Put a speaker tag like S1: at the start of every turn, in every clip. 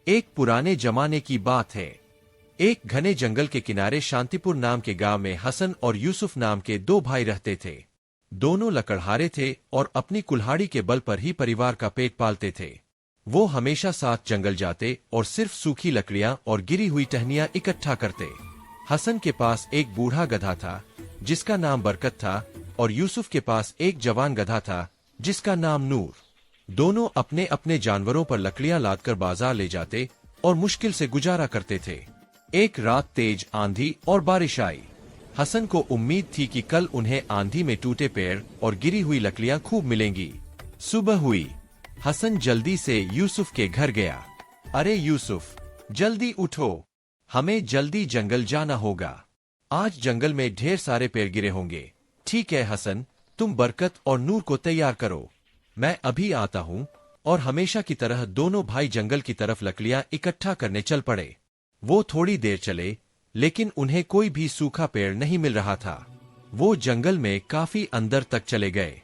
S1: एक पुराने जमाने की बात है। एक घने जंगल के किनारे शांतिपुर नाम के गांव में हसन और यूसुफ नाम के दो भाई रहते थे। दोनों लकड़हारे थे और अपनी कुल्हाड़ी के बल पर ही परिवार का पेट पालते थे। वो हमेशा साथ जंगल जाते और सिर्फ सूखी लकड़ियां और गिरी हुई टहनियां इकट्ठा करते। हसन के पास एक बूढ़ा गधा था जिसका नाम बरकत था और यूसुफ के पास एक जवान गधा था जिसका नाम नूर। दोनों अपने अपने जानवरों पर लकड़ियां लादकर बाजार ले जाते और मुश्किल से गुजारा करते थे। एक रात तेज आंधी और बारिश आई। हसन को उम्मीद थी कि कल उन्हें आंधी में टूटे पेड़ और गिरी हुई लकड़ियां खूब मिलेंगी। सुबह हुई। हसन जल्दी से यूसुफ के घर गया। अरे यूसुफ, जल्दी उठो, हमें जल्दी जंगल जाना होगा। आज जंगल में ढेर सारे पेड़ गिरे होंगे। ठीक है हसन, तुम बरकत और नूर को तैयार करो, मैं अभी आता हूँ। और हमेशा की तरह दोनों भाई जंगल की तरफ लकड़ियां इकट्ठा करने चल पड़े। वो थोड़ी देर चले, लेकिन उन्हें कोई भी सूखा पेड़ नहीं मिल रहा था। वो जंगल में काफी अंदर तक चले गए।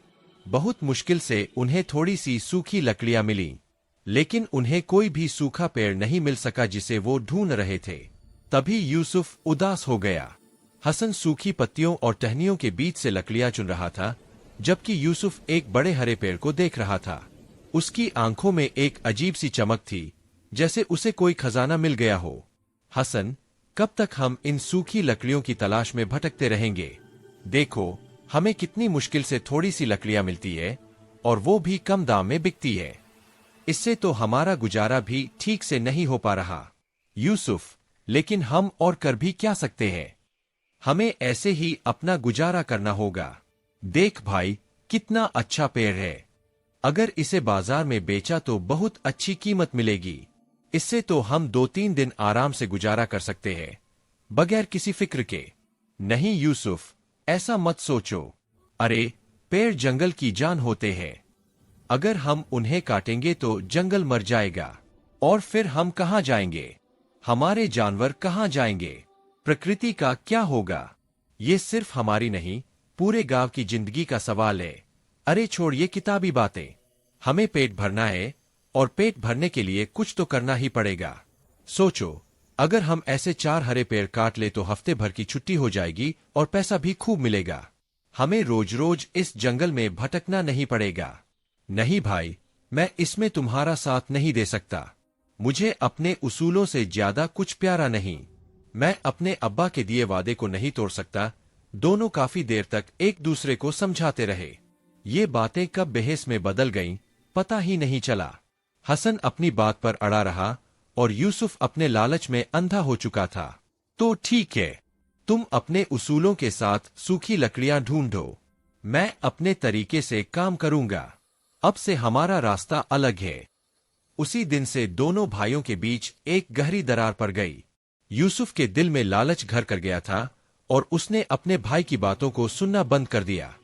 S1: बहुत मुश्किल से उन्हें थोड़ी सी सूखी लकड़ियां मिली, लेकिन उन्हें कोई भी सूखा पेड़ नहीं मिल सका जिसे वो ढूंढ रहे थे। तभी यूसुफ उदास हो गया। हसन सूखी पत्तियों और टहनियों के बीच से लकड़ियां चुन रहा था, जबकि यूसुफ एक बड़े हरे पेड़ को देख रहा था। उसकी आंखों में एक अजीब सी चमक थी, जैसे उसे कोई खजाना मिल गया हो। हसन, कब तक हम इन सूखी लकड़ियों की तलाश में भटकते रहेंगे? देखो, हमें कितनी मुश्किल से थोड़ी सी लकड़ियां मिलती है, और वो भी कम दाम में बिकती है। इससे तो हमारा गुजारा भी ठीक से नहीं हो पा रहा। यूसुफ, लेकिन हम और कर भी क्या सकते हैं? हमें ऐसे ही अपना गुजारा करना होगा। देख भाई, कितना अच्छा पेड़ है। अगर इसे बाजार में बेचा तो बहुत अच्छी कीमत मिलेगी। इससे तो हम 2-3 दिन आराम से गुजारा कर सकते हैं, बगैर किसी फिक्र के। नहीं यूसुफ, ऐसा मत सोचो। अरे, पेड़ जंगल की जान होते हैं। अगर हम उन्हें काटेंगे तो जंगल मर जाएगा, और फिर हम कहाँ जाएंगे? हमारे जानवर कहाँ जाएंगे? प्रकृति का क्या होगा? ये सिर्फ हमारी नहीं, पूरे गांव की जिंदगी का सवाल है। अरे छोड़ ये किताबी बातें। हमें पेट भरना है, और पेट भरने के लिए कुछ तो करना ही पड़ेगा। सोचो, अगर हम ऐसे 4 हरे पेड़ काट ले तो हफ्ते भर की छुट्टी हो जाएगी और पैसा भी खूब मिलेगा। हमें रोज रोज इस जंगल में भटकना नहीं पड़ेगा। नहीं भाई, मैं इसमें तुम्हारा साथ नहीं दे सकता। मुझे अपने उसूलों से ज्यादा कुछ प्यारा नहीं। मैं अपने अब्बा के दिए वादे को नहीं तोड़ सकता। दोनों काफी देर तक एक दूसरे को समझाते रहे। ये बातें कब बहस में बदल गईं, पता ही नहीं चला। हसन अपनी बात पर अड़ा रहा और यूसुफ अपने लालच में अंधा हो चुका था। तो ठीक है, तुम अपने उसूलों के साथ सूखी लकड़ियां ढूंढो, मैं अपने तरीके से काम करूंगा। अब से हमारा रास्ता अलग है। उसी दिन से दोनों भाइयों के बीच एक गहरी दरार पड़ गई। यूसुफ के दिल में लालच घर कर गया था और उसने अपने भाई की बातों को सुनना बंद कर दिया।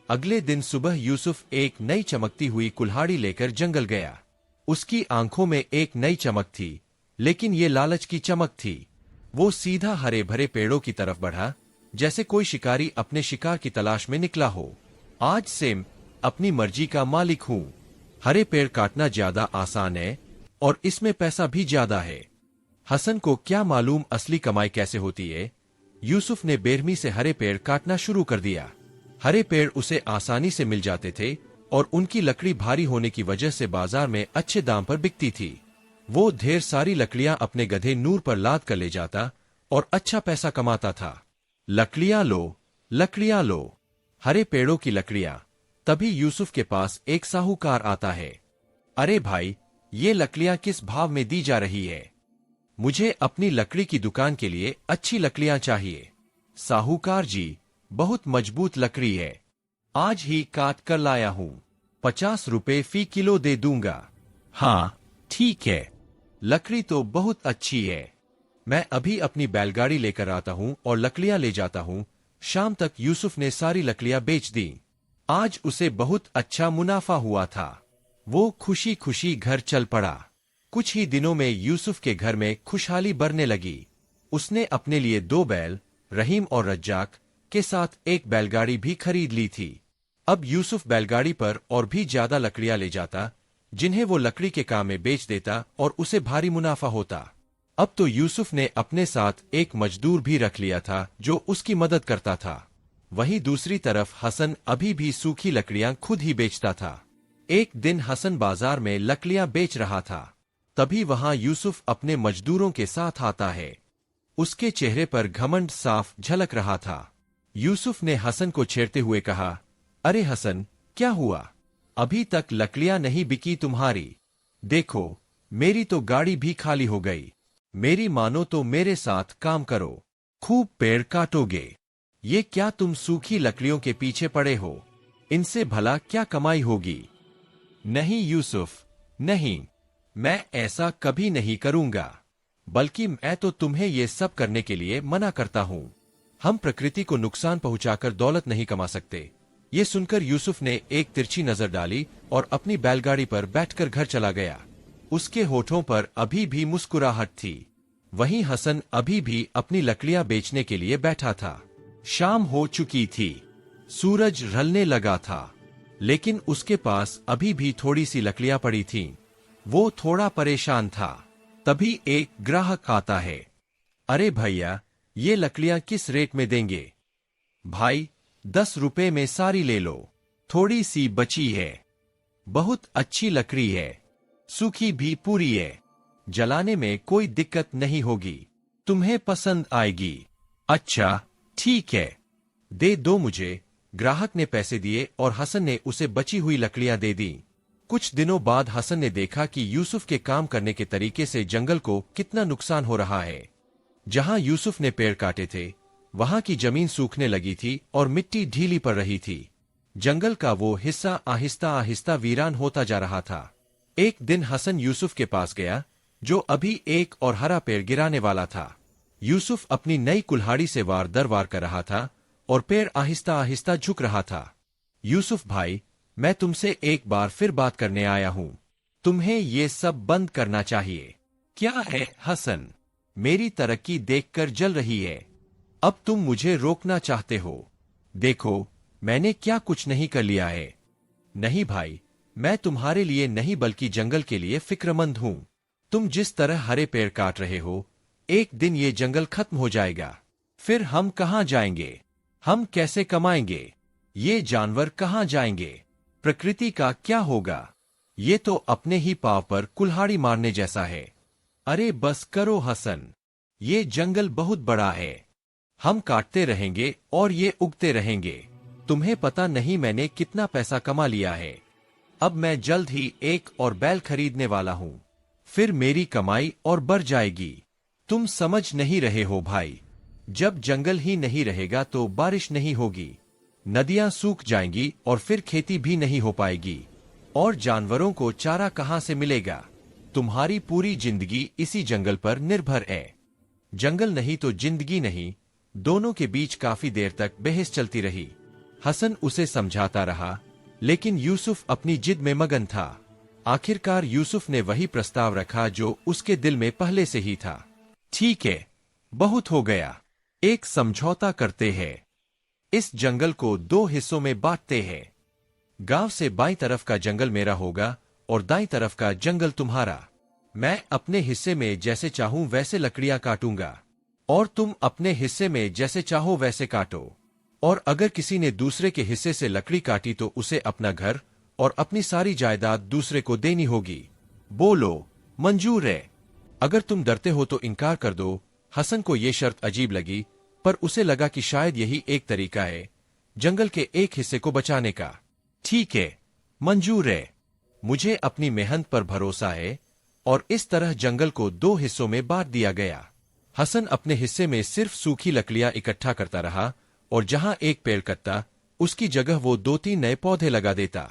S1: अगले दिन सुबह यूसुफ एक नई चमकती हुई कुल्हाड़ी लेकर जंगल गया। उसकी आंखों में एक नई चमक थी, लेकिन ये लालच की चमक थी। वो सीधा हरे भरे पेड़ों की तरफ बढ़ा, जैसे कोई शिकारी अपने शिकार की तलाश में निकला हो। आज से अपनी मर्जी का मालिक हूँ। हरे पेड़ काटना ज्यादा आसान है और इसमें पैसा भी ज्यादा है। हसन को क्या मालूम असली कमाई कैसे होती है। यूसुफ ने बेरहमी से हरे पेड़ काटना शुरू कर दिया। हरे पेड़ उसे आसानी से मिल जाते थे और उनकी लकड़ी भारी होने की वजह से बाजार में अच्छे दाम पर बिकती थी। वो ढेर सारी लकड़ियां अपने गधे नूर पर लाद कर ले जाता और अच्छा पैसा कमाता था। लकड़ियां लो, लकड़ियां लो, हरे पेड़ों की लकड़ियां। तभी यूसुफ के पास एक साहूकार आता है। अरे भाई, ये लकड़ियां किस भाव में दी जा रही है? मुझे अपनी लकड़ी की दुकान के लिए अच्छी लकड़ियां चाहिए। साहूकार जी, बहुत मजबूत लकड़ी है, आज ही काट कर लाया हूँ, 50 रुपए फी किलो दे दूंगा। हाँ ठीक है, लकड़ी तो बहुत अच्छी है। मैं अभी अपनी बैलगाड़ी लेकर आता हूँ और लकड़ियां ले जाता हूँ। शाम तक यूसुफ ने सारी लकड़ियां बेच दी। आज उसे बहुत अच्छा मुनाफा हुआ था। वो खुशी खुशी घर चल पड़ा। कुछ ही दिनों में यूसुफ के घर में खुशहाली बढ़ने लगी। उसने अपने लिए 2 बैल, रहीम और रज्जाक, के साथ एक बैलगाड़ी भी खरीद ली थी। अब यूसुफ बैलगाड़ी पर और भी ज्यादा लकड़ियां ले जाता, जिन्हें वो लकड़ी के काम में बेच देता और उसे भारी मुनाफा होता। अब तो यूसुफ ने अपने साथ एक मजदूर भी रख लिया था जो उसकी मदद करता था। वहीं दूसरी तरफ हसन अभी भी सूखी लकड़ियां खुद ही बेचता था। एक दिन हसन बाजार में लकड़ियां बेच रहा था, तभी वहां यूसुफ अपने मजदूरों के साथ आता है। उसके चेहरे पर घमंड साफ झलक रहा था। यूसुफ ने हसन को छेड़ते हुए कहा, अरे हसन, क्या हुआ? अभी तक लकड़ियां नहीं बिकी तुम्हारी? देखो, मेरी तो गाड़ी भी खाली हो गई। मेरी मानो तो मेरे साथ काम करो, खूब पेड़ काटोगे। ये क्या तुम सूखी लकड़ियों के पीछे पड़े हो? इनसे भला क्या कमाई होगी? नहीं यूसुफ, नहीं, मैं ऐसा कभी नहीं करूंगा। बल्कि मैं तो तुम्हें ये सब करने के लिए मना करता हूं। हम प्रकृति को नुकसान पहुंचाकर दौलत नहीं कमा सकते। ये सुनकर यूसुफ ने एक तिरछी नजर डाली और अपनी बैलगाड़ी पर बैठकर घर चला गया। उसके होठों पर अभी भी मुस्कुराहट थी। वहीं हसन अभी भी अपनी लकड़ियां बेचने के लिए बैठा था। शाम हो चुकी थी, सूरज ढलने लगा था, लेकिन उसके पास अभी भी थोड़ी सी लकड़ियां पड़ी थीं। वो थोड़ा परेशान था। तभी एक ग्राहक आता है। अरे भैया, ये लकड़ियां किस रेट में देंगे? भाई, 10 रुपए में सारी ले लो, थोड़ी सी बची है। बहुत अच्छी लकड़ी है, सूखी भी पूरी है, जलाने में कोई दिक्कत नहीं होगी, तुम्हें पसंद आएगी। अच्छा, ठीक है, दे दो मुझे। ग्राहक ने पैसे दिए और हसन ने उसे बची हुई लकड़ियां दे दी। कुछ दिनों बाद हसन ने देखा कि यूसुफ के काम करने के तरीके से जंगल को कितना नुकसान हो रहा है। जहां यूसुफ ने पेड़ काटे थे, वहां की जमीन सूखने लगी थी और मिट्टी ढीली पड़ रही थी। जंगल का वो हिस्सा आहिस्ता आहिस्ता वीरान होता जा रहा था। एक दिन हसन यूसुफ के पास गया, जो अभी एक और हरा पेड़ गिराने वाला था। यूसुफ अपनी नई कुल्हाड़ी से वार दर वार कर रहा था और पेड़ आहिस्ता आहिस्ता झुक रहा था। यूसुफ भाई, मैं तुमसे एक बार फिर बात करने आया हूं। तुम्हें ये सब बंद करना चाहिए। क्या है हसन, मेरी तरक्की देखकर जल रही है, अब तुम मुझे रोकना चाहते हो? देखो, मैंने क्या कुछ नहीं कर लिया है। नहीं भाई, मैं तुम्हारे लिए नहीं बल्कि जंगल के लिए फिक्रमंद हूं। तुम जिस तरह हरे पेड़ काट रहे हो, एक दिन ये जंगल खत्म हो जाएगा। फिर हम कहां जाएंगे? हम कैसे कमाएंगे? ये जानवर कहां जाएंगे? प्रकृति का क्या होगा? ये तो अपने ही पांव पर कुल्हाड़ी मारने जैसा है। अरे बस करो हसन, ये जंगल बहुत बड़ा है। हम काटते रहेंगे और ये उगते रहेंगे। तुम्हें पता नहीं मैंने कितना पैसा कमा लिया है। अब मैं जल्द ही एक और बैल खरीदने वाला हूं, फिर मेरी कमाई और बढ़ जाएगी। तुम समझ नहीं रहे हो भाई, जब जंगल ही नहीं रहेगा तो बारिश नहीं होगी, नदियां सूख जाएंगी और फिर खेती भी नहीं हो पाएगी, और जानवरों को चारा कहां से मिलेगा? तुम्हारी पूरी जिंदगी इसी जंगल पर निर्भर है। जंगल नहीं तो जिंदगी नहीं। दोनों के बीच काफी देर तक बहस चलती रही। हसन उसे समझाता रहा, लेकिन यूसुफ अपनी जिद में मगन था। आखिरकार यूसुफ ने वही प्रस्ताव रखा जो उसके दिल में पहले से ही था। ठीक है, बहुत हो गया, एक समझौता करते हैं। इस जंगल को 2 हिस्सों में बांटते हैं। गांव से बाईं तरफ का जंगल मेरा होगा और दाईं तरफ का जंगल तुम्हारा। मैं अपने हिस्से में जैसे चाहूं वैसे लकड़ियां काटूंगा, और तुम अपने हिस्से में जैसे चाहो वैसे काटो। और अगर किसी ने दूसरे के हिस्से से लकड़ी काटी तो उसे अपना घर और अपनी सारी जायदाद दूसरे को देनी होगी। बोलो, मंजूर है? अगर तुम डरते हो तो इनकार कर दो। हसन को ये शर्त अजीब लगी, पर उसे लगा कि शायद यही एक तरीका है जंगल के एक हिस्से को बचाने का। ठीक है, मंजूर है, मुझे अपनी मेहनत पर भरोसा है। और इस तरह जंगल को 2 हिस्सों में बांट दिया गया। हसन अपने हिस्से में सिर्फ सूखी लकड़ियां इकट्ठा करता रहा, और जहां एक पेड़ कटता, उसकी जगह वो 2-3 नए पौधे लगा देता।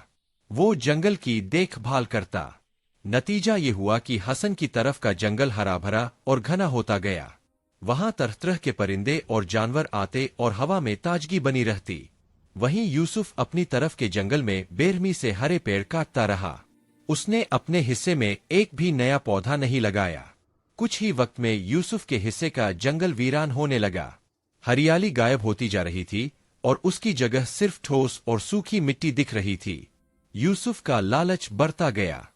S1: वो जंगल की देखभाल करता। नतीजा ये हुआ कि हसन की तरफ का जंगल हरा भरा और घना होता गया। वहां तरह तरह के परिंदे और जानवर आते और हवा में ताजगी बनी रहती। वहीं यूसुफ अपनी तरफ के जंगल में बेरहमी से हरे पेड़ काटता रहा। उसने अपने हिस्से में एक भी नया पौधा नहीं लगाया। कुछ ही वक्त में यूसुफ के हिस्से का जंगल वीरान होने लगा। हरियाली गायब होती जा रही थी और उसकी जगह सिर्फ ठोस और सूखी मिट्टी दिख रही थी। यूसुफ का लालच बढ़ता गया।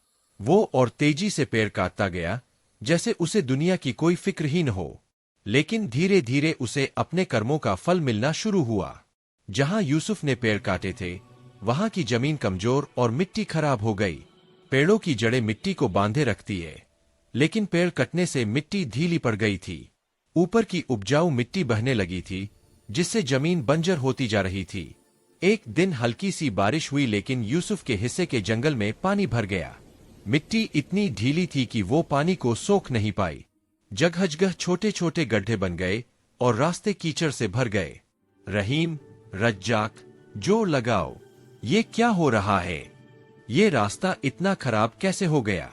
S1: वो और तेजी से पेड़ काटता गया, जैसे उसे दुनिया की कोई फिक्र ही न हो। लेकिन धीरे धीरे उसे अपने कर्मों का फल मिलना शुरू हुआ। जहां यूसुफ ने पेड़ काटे थे, वहां की जमीन कमजोर और मिट्टी खराब हो गई। पेड़ों की जड़ें मिट्टी को बांधे रखती है, लेकिन पेड़ कटने से मिट्टी ढीली पड़ गई थी। ऊपर की उपजाऊ मिट्टी बहने लगी थी, जिससे जमीन बंजर होती जा रही थी। एक दिन हल्की सी बारिश हुई, लेकिन यूसुफ के हिस्से के जंगल में पानी भर गया। मिट्टी इतनी ढीली थी कि वो पानी को सोख नहीं पाई। जगह जगह छोटे छोटे गड्ढे बन गए और रास्ते कीचड़ से भर गए। रहीम, रज्जाक, जोर लगाओ, ये क्या हो रहा है? ये रास्ता इतना खराब कैसे हो गया?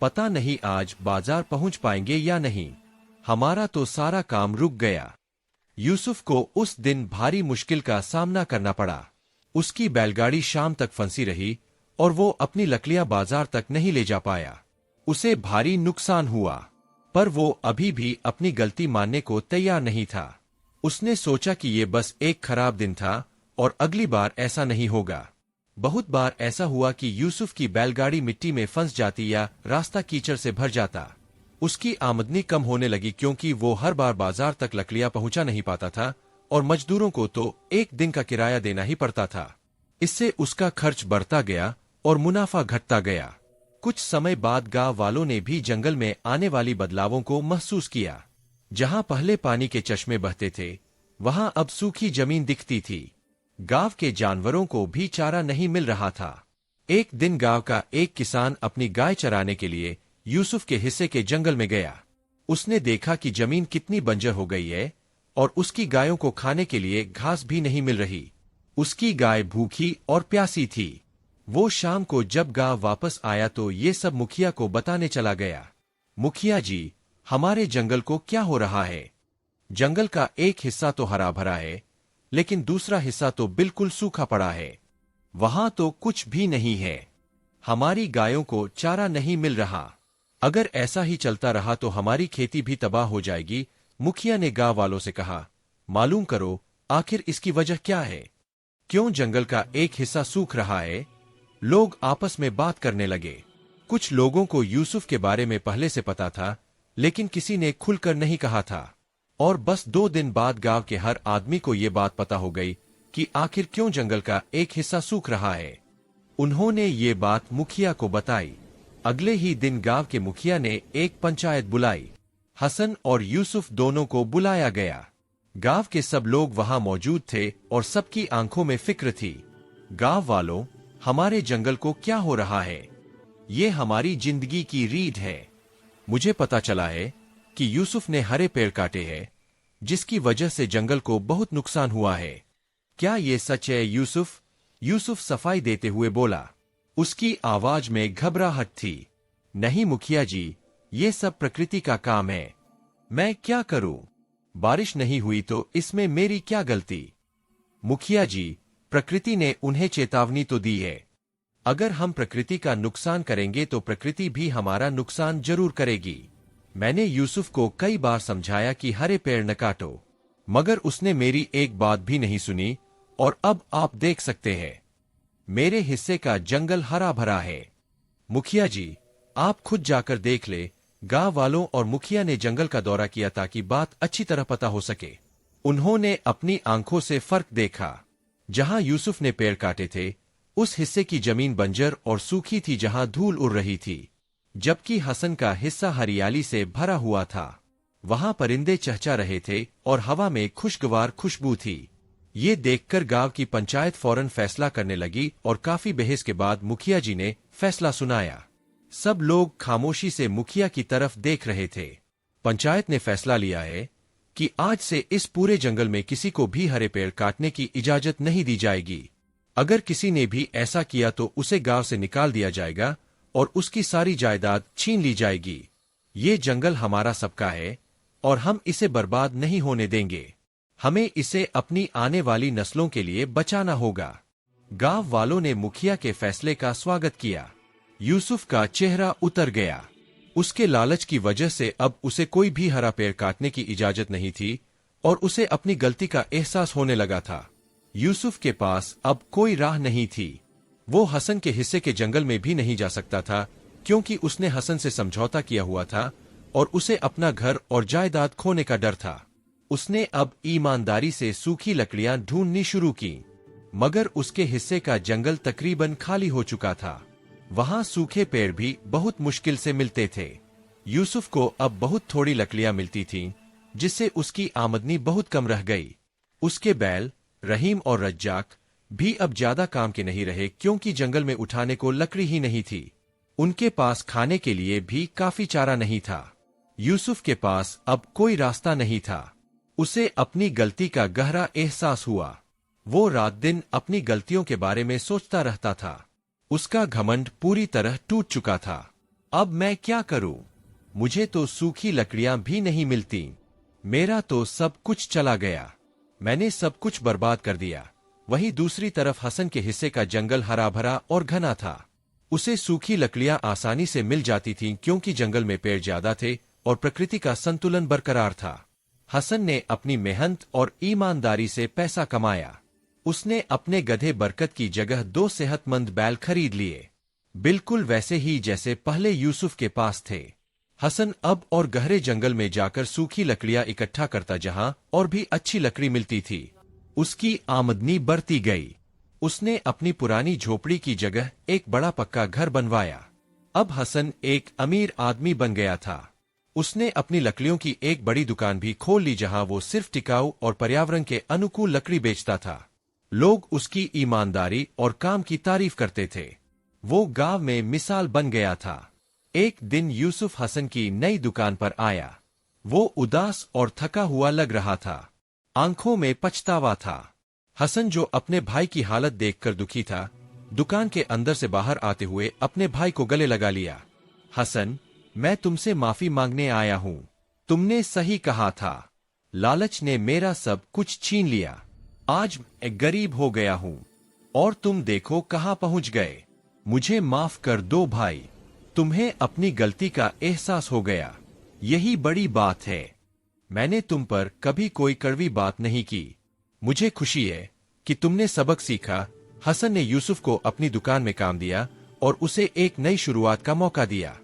S1: पता नहीं आज बाजार पहुंच पाएंगे या नहीं। हमारा तो सारा काम रुक गया। यूसुफ को उस दिन भारी मुश्किल का सामना करना पड़ा। उसकी बैलगाड़ी शाम तक फंसी रही और वो अपनी लकड़ियां बाजार तक नहीं ले जा पाया। उसे भारी नुकसान हुआ, पर वो अभी भी अपनी गलती मानने को तैयार नहीं था। उसने सोचा कि ये बस एक खराब दिन था और अगली बार ऐसा नहीं होगा। बहुत बार ऐसा हुआ कि यूसुफ की बैलगाड़ी मिट्टी में फंस जाती या रास्ता कीचड़ से भर जाता। उसकी आमदनी कम होने लगी, क्योंकि वो हर बार बाजार तक लकड़ियां पहुंचा नहीं पाता था और मजदूरों को तो एक दिन का किराया देना ही पड़ता था। इससे उसका खर्च बढ़ता गया और मुनाफा घटता गया। कुछ समय बाद गांव वालों ने भी जंगल में आने वाली बदलावों को महसूस किया। जहां पहले पानी के चश्मे बहते थे, वहां अब सूखी जमीन दिखती थी। गांव के जानवरों को भी चारा नहीं मिल रहा था। एक दिन गांव का एक किसान अपनी गाय चराने के लिए यूसुफ के हिस्से के जंगल में गया। उसने देखा कि जमीन कितनी बंजर हो गई है और उसकी गायों को खाने के लिए घास भी नहीं मिल रही। उसकी गाय भूखी और प्यासी थी। वो शाम को जब गांव वापस आया तो ये सब मुखिया को बताने चला गया। मुखिया जी, हमारे जंगल को क्या हो रहा है? जंगल का एक हिस्सा तो हरा भरा है, लेकिन दूसरा हिस्सा तो बिल्कुल सूखा पड़ा है। वहां तो कुछ भी नहीं है। हमारी गायों को चारा नहीं मिल रहा। अगर ऐसा ही चलता रहा तो हमारी खेती भी तबाह हो जाएगी। मुखिया ने गांव वालों से कहा, मालूम करो आखिर इसकी वजह क्या है? क्यों जंगल का एक हिस्सा सूख रहा है? लोग आपस में बात करने लगे। कुछ लोगों को यूसुफ के बारे में पहले से पता था, लेकिन किसी ने खुलकर नहीं कहा था। और बस 2 दिन बाद गांव के हर आदमी को ये बात पता हो गई कि आखिर क्यों जंगल का एक हिस्सा सूख रहा है। उन्होंने ये बात मुखिया को बताई। अगले ही दिन गांव के मुखिया ने एक पंचायत बुलाई। हसन और यूसुफ दोनों को बुलाया गया। गांव के सब लोग वहां मौजूद थे और सबकी आंखों में फिक्र थी। गांव वालों, हमारे जंगल को क्या हो रहा है? ये हमारी जिंदगी की रीढ़ है। मुझे पता चला है कि यूसुफ ने हरे पेड़ काटे हैं, जिसकी वजह से जंगल को बहुत नुकसान हुआ है। क्या ये सच है यूसुफ? यूसुफ सफाई देते हुए बोला। उसकी आवाज में घबराहट थी। नहीं मुखिया जी, ये सब प्रकृति का काम है। मैं क्या करूं? बारिश नहीं हुई तो इसमें मेरी क्या गलती? मुखिया जी, प्रकृति ने उन्हें चेतावनी तो दी है। अगर हम प्रकृति का नुकसान करेंगे तो प्रकृति भी हमारा नुकसान जरूर करेगी। मैंने यूसुफ को कई बार समझाया कि हरे पेड़ न काटो, मगर उसने मेरी एक बात भी नहीं सुनी और अब आप देख सकते हैं, मेरे हिस्से का जंगल हरा भरा है। मुखिया जी, आप खुद जाकर देख ले। गांव वालों और मुखिया ने जंगल का दौरा किया ताकि बात अच्छी तरह पता हो सके। उन्होंने अपनी आंखों से फर्क देखा। जहां यूसुफ ने पेड़ काटे थे, उस हिस्से की जमीन बंजर और सूखी थी, जहां धूल उड़ रही थी, जबकि हसन का हिस्सा हरियाली से भरा हुआ था। वहां परिंदे चहचहा रहे थे और हवा में खुशगवार खुशबू थी। ये देखकर गांव की पंचायत फौरन फैसला करने लगी और काफी बहस के बाद मुखिया जी ने फैसला सुनाया। सब लोग खामोशी से मुखिया की तरफ देख रहे थे। पंचायत ने फैसला लिया है कि आज से इस पूरे जंगल में किसी को भी हरे पेड़ काटने की इजाजत नहीं दी जाएगी। अगर किसी ने भी ऐसा किया तो उसे गांव से निकाल दिया जाएगा और उसकी सारी जायदाद छीन ली जाएगी। ये जंगल हमारा सबका है और हम इसे बर्बाद नहीं होने देंगे। हमें इसे अपनी आने वाली नस्लों के लिए बचाना होगा। गांव वालों ने मुखिया के फैसले का स्वागत किया। यूसुफ का चेहरा उतर गया। उसके लालच की वजह से अब उसे कोई भी हरा पेड़ काटने की इजाजत नहीं थी और उसे अपनी गलती का एहसास होने लगा था। यूसुफ के पास अब कोई राह नहीं थी। वो हसन के हिस्से के जंगल में भी नहीं जा सकता था, क्योंकि उसने हसन से समझौता किया हुआ था और उसे अपना घर और जायदाद खोने का डर था। उसने अब ईमानदारी से सूखी लकड़ियां ढूंढनी शुरू की, मगर उसके हिस्से का जंगल तकरीबन खाली हो चुका था। वहां सूखे पेड़ भी बहुत मुश्किल से मिलते थे। यूसुफ को अब बहुत थोड़ी लकड़ियां मिलती थीं, जिससे उसकी आमदनी बहुत कम रह गई। उसके बैल रहीम और रज्जाक भी अब ज्यादा काम के नहीं रहे, क्योंकि जंगल में उठाने को लकड़ी ही नहीं थी। उनके पास खाने के लिए भी काफी चारा नहीं था। यूसुफ के पास अब कोई रास्ता नहीं था। उसे अपनी गलती का गहरा एहसास हुआ। वो रात दिन अपनी गलतियों के बारे में सोचता रहता था। उसका घमंड पूरी तरह टूट चुका था। अब मैं क्या करूं? मुझे तो सूखी लकड़ियां भी नहीं मिलती। मेरा तो सब कुछ चला गया। मैंने सब कुछ बर्बाद कर दिया। वहीं दूसरी तरफ हसन के हिस्से का जंगल हरा भरा और घना था। उसे सूखी लकड़ियां आसानी से मिल जाती थीं, क्योंकि जंगल में पेड़ ज्यादा थे और प्रकृति का संतुलन बरकरार था। हसन ने अपनी मेहनत और ईमानदारी से पैसा कमाया। उसने अपने गधे बरकत की जगह 2 सेहतमंद बैल खरीद लिए, बिल्कुल वैसे ही जैसे पहले यूसुफ के पास थे। हसन अब और गहरे जंगल में जाकर सूखी लकड़ियां इकट्ठा करता, जहां और भी अच्छी लकड़ी मिलती थी। उसकी आमदनी बढ़ती गई। उसने अपनी पुरानी झोपड़ी की जगह एक बड़ा पक्का घर बनवाया। अब हसन एक अमीर आदमी बन गया था। उसने अपनी लकड़ियों की एक बड़ी दुकान भी खोल ली, जहां वो सिर्फ टिकाऊ और पर्यावरण के अनुकूल लकड़ी बेचता था। लोग उसकी ईमानदारी और काम की तारीफ करते थे। वो गांव में मिसाल बन गया था। एक दिन यूसुफ हसन की नई दुकान पर आया। वो उदास और थका हुआ लग रहा था। आंखों में पछतावा था। हसन, जो अपने भाई की हालत देखकर दुखी था, दुकान के अंदर से बाहर आते हुए अपने भाई को गले लगा लिया। हसन, मैं तुमसे माफी मांगने आया हूं। तुमने सही कहा था। लालच ने मेरा सब कुछ छीन लिया। आज मैं गरीब हो गया हूं और तुम देखो कहां पहुंच गए। मुझे माफ कर दो भाई। तुम्हें अपनी गलती का एहसास हो गया। यही बड़ी बात है। मैंने तुम पर कभी कोई कड़वी बात नहीं की। मुझे खुशी है कि तुमने सबक सीखा। हसन ने यूसुफ को अपनी दुकान में काम दिया और उसे एक नई शुरुआत का मौका दिया।